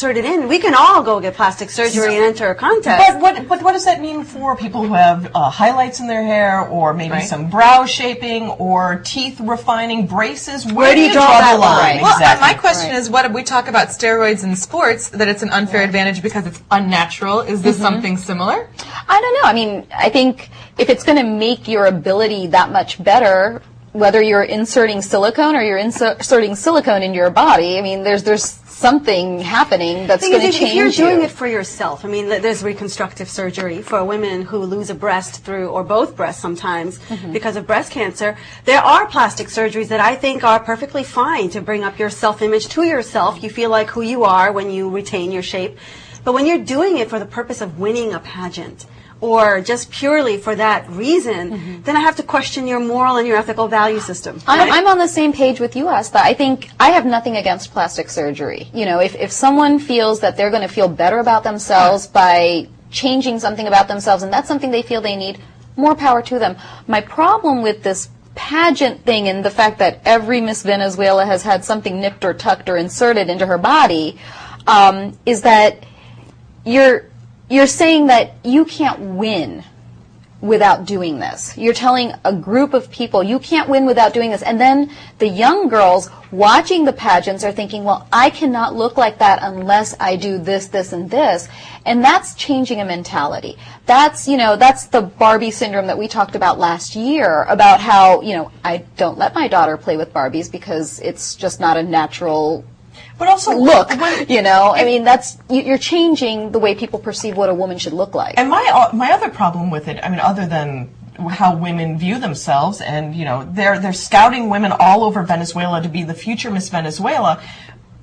inserted in. We can all go get plastic surgery and enter a contest. But what does that mean for people who have highlights in their hair, or maybe some brow shaping, or teeth refining, braces? Where do you draw that line? Well, my question is, what we talk about steroids in sports, that it's an unfair advantage because it's unnatural. Is this something similar? I don't know. I mean, I think if it's going to make your ability that much better, whether you're inserting silicone or you're inserting silicone into your body, I mean, there's something happening that's going to change you. If you're doing it for yourself, I mean, there's reconstructive surgery for women who lose a breast through, or both breasts sometimes, because of breast cancer. There are plastic surgeries that I think are perfectly fine to bring up your self-image to yourself. You feel like who you are when you retain your shape. But when you're doing it for the purpose of winning a pageant, or just purely for that reason, then I have to question your moral and your ethical value system. I'm on the same page with you, Aastha. I think I have nothing against plastic surgery. You know, if someone feels that they're going to feel better about themselves by changing something about themselves, and that's something they feel they need, more power to them. My problem with this pageant thing and the fact that every Miss Venezuela has had something nipped or tucked or inserted into her body is that you're saying that you can't win without doing this. You're telling a group of people you can't win without doing this. And then the young girls watching the pageants are thinking, well, I cannot look like that unless I do this, this, and this. And that's changing a mentality. That's, you know, that's the Barbie syndrome that we talked about last year, about how, you know, I don't let my daughter play with Barbies because it's just not a natural but also look, you know, I mean, that's, you're changing the way people perceive what a woman should look like. And my other problem with it, I mean, other than how women view themselves, and, you know, they're scouting women all over Venezuela to be the future Miss Venezuela,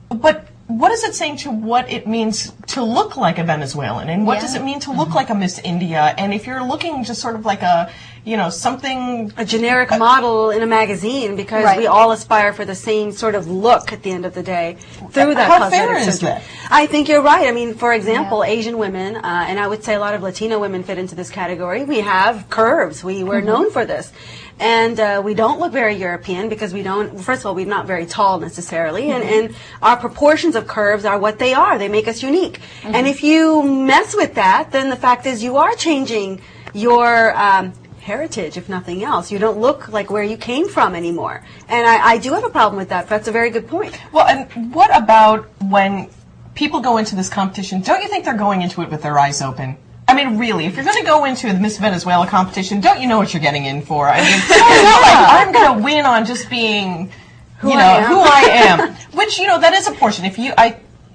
but what is it saying to what it means to look like a Venezuelan, and what does it mean to look like a Miss India? And if you're looking just sort of like a, you know, something, a generic model in a magazine, because we all aspire for the same sort of look at the end of the day through that how fair cosmetic is surgery. that? I think you're right. I mean, for example, Asian women, and I would say a lot of Latino women fit into this category. We have curves. We're known for this. And we don't look very European because we don't, first of all, we're not very tall necessarily, and our proportions of curves are what they are. They make us unique. And if you mess with that, then the fact is you are changing your heritage, if nothing else. You don't look like where you came from anymore. And I do have a problem with that. That's a very good point. Well, and what about when people go into this competition? Don't you think they're going into it with their eyes open? I mean, really, if you're going to go into the Miss Venezuela competition, don't you know what you're getting in for? I mean, like, I'm going to win on just being, who I am. Which, you know, that is a portion. If you,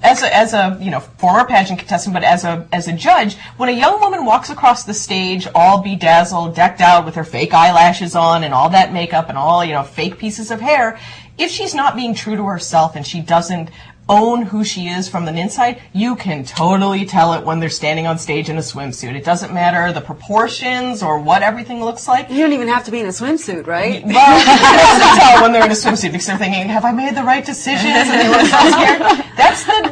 as a you know, former pageant contestant, but as a judge, when a young woman walks across the stage, all bedazzled, decked out with her fake eyelashes on and all that makeup and all, you know, fake pieces of hair, if she's not being true to herself and she doesn't own who she is from the inside, you can totally tell it when they're standing on stage in a swimsuit. It doesn't matter the proportions or what everything looks like. You don't even have to be in a swimsuit, right? Well, you can tell when they're in a swimsuit because they're thinking, have I made the right decisions? And they look so scared.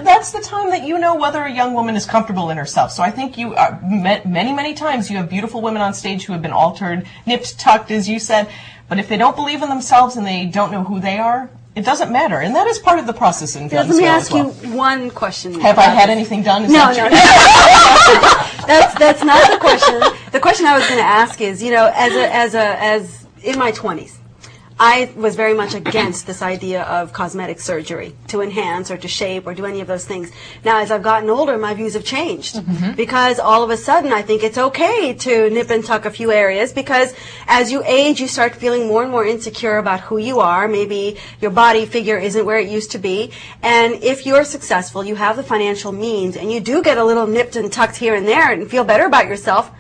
That's the time that you know whether a young woman is comfortable in herself. So I think you many times you have beautiful women on stage who have been altered, nipped, tucked, as you said, but if they don't believe in themselves and they don't know who they are, it doesn't matter, and that is part of the process in Venezuela. Let me ask you one question. Have I had anything done? Is no. That's not the question. The question I was going to ask is, you know, as in my 20s, I was very much against this idea of cosmetic surgery to enhance or to shape or do any of those things. Now, as I've gotten older, my views have changed because all of a sudden I think it's okay to nip and tuck a few areas, because as you age, you start feeling more and more insecure about who you are. Maybe your body figure isn't where it used to be. And if you're successful, you have the financial means, and you do get a little nipped and tucked here and there and feel better about yourself,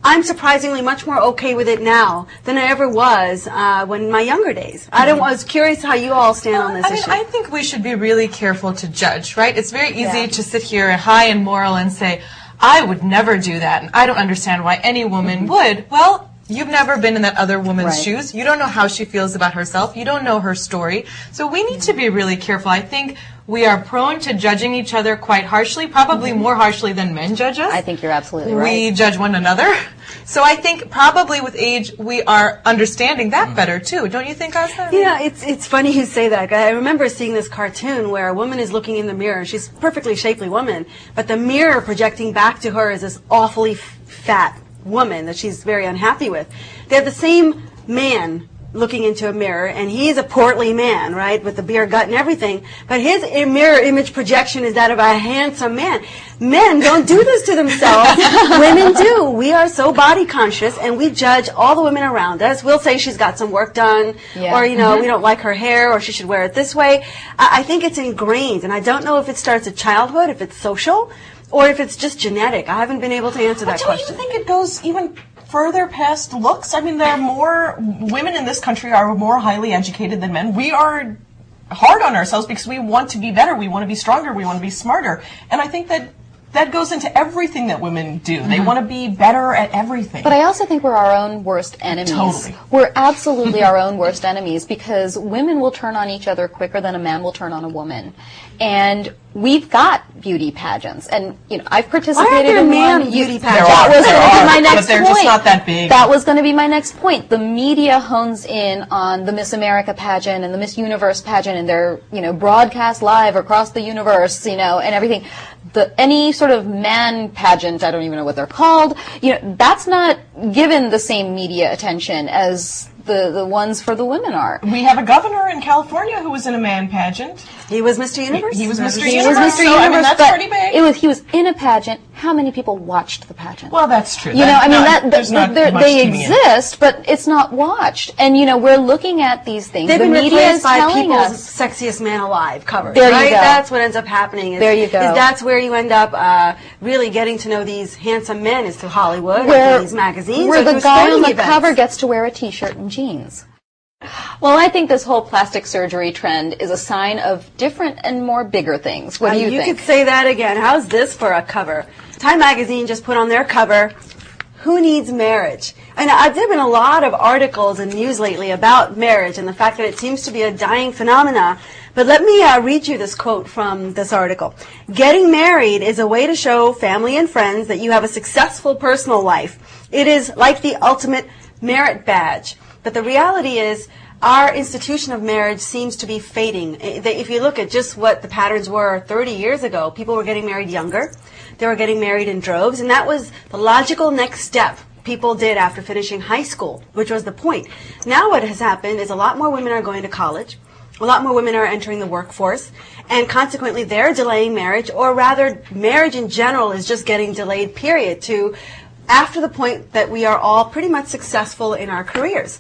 I'm surprisingly much more okay with it now than I ever was when in my younger days. I was curious how you all stand on this issue. I think we should be really careful to judge, right? It's very easy to sit here high and moral and say, I would never do that, and I don't understand why any woman would. Well, You've never been in that other woman's Right. shoes. You don't know how she feels about herself. You don't know her story. So we need to be really careful. I think we are prone to judging each other quite harshly, probably more harshly than men judge us. I think you're absolutely We right. judge one another. So I think probably with age we are understanding that better too. Don't you think, Aastha? Yeah, it's funny you say that. I remember seeing this cartoon where a woman is looking in the mirror. She's a perfectly shapely woman, but the mirror projecting back to her is this awfully fat woman that she's very unhappy with. They have the same man looking into a mirror, and he's a portly man, right, with the beer gut and everything, but his mirror image projection is that of a handsome man. Men don't do this to themselves. Women do. We are so body conscious, and we judge all the women around us. We'll say she's got some work done, Yeah. or, we don't like her hair, or she should wear it this way. I think it's ingrained, and I don't know if it starts at childhood, if it's social, or if it's just genetic. I haven't been able to answer that Don't question. you think it goes even further past looks? I mean, there are more women in this country are more highly educated than men. We are hard on ourselves because we want to be better, we want to be stronger, we want to be smarter. And I think that goes into everything that women do. They want to be better at everything. But I also think we're our own worst enemies. Totally. We're absolutely our own worst enemies because women will turn on each other quicker than a man will turn on a woman. And we've got beauty pageants. And, I've participated there in man one. beauty There pageants? That was there going to be my are, next but they're point. just not that big. That was going to be my next point. The media hones in on the Miss America pageant and the Miss Universe pageant, and they're, broadcast live across the universe, and everything. Any sort of man pageant, I don't even know what they're called, that's not given the same media attention as the ones for the women are. We have a governor in California who was in a man pageant. He was Mr. Universe? He was Mr. He Universe. was Mr. So, I mean, Universe, that's but pretty big. he was in a pageant. How many people watched the pageant? Well, that's true. There's not much they tuning in. exist, but it's not watched. And we're looking at these things. They've the been media replaced is by telling People's us. Sexiest Man Alive covers. There you right? go. That's what ends up happening. There you go. Is that's where you end up really getting to know these handsome men is through Hollywood, or Where through these magazines, where or the through guy on sporting the events. cover gets to wear a T-shirt and jeans. Well, I think this whole plastic surgery trend is a sign of different and more bigger things. What do you think? You could say that again. How's this for a cover? Time magazine just put on their cover, "Who needs marriage?" And there have been a lot of articles and news lately about marriage and the fact that it seems to be a dying phenomena. But let me read you this quote from this article. "Getting married is a way to show family and friends that you have a successful personal life. It is like the ultimate merit badge." But the reality is, our institution of marriage seems to be fading. If you look at just what the patterns were 30 years ago, people were getting married younger. They were getting married in droves, and that was the logical next step people did after finishing high school, which was the point. Now what has happened is a lot more women are going to college. A lot more women are entering the workforce, and consequently they're delaying marriage, or rather marriage in general is just getting delayed, period, to after the point that we are all pretty much successful in our careers.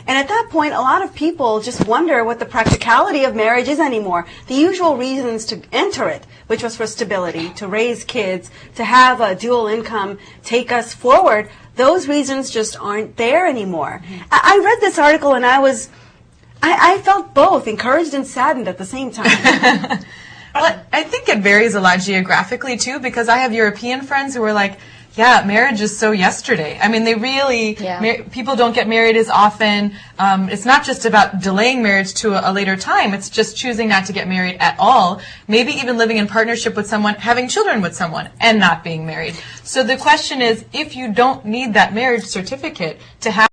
And at that point, a lot of people just wonder what the practicality of marriage is anymore. The usual reasons to enter it, which was for stability, to raise kids, to have a dual income take us forward, those reasons just aren't there anymore. I read this article and I felt both encouraged and saddened at the same time. Well, I think it varies a lot geographically too, because I have European friends who are like, yeah, marriage is so yesterday. I mean, they really, people don't get married as often. It's not just about delaying marriage to a later time. It's just choosing not to get married at all. Maybe even living in partnership with someone, having children with someone, and not being married. So the question is, if you don't need that marriage certificate to have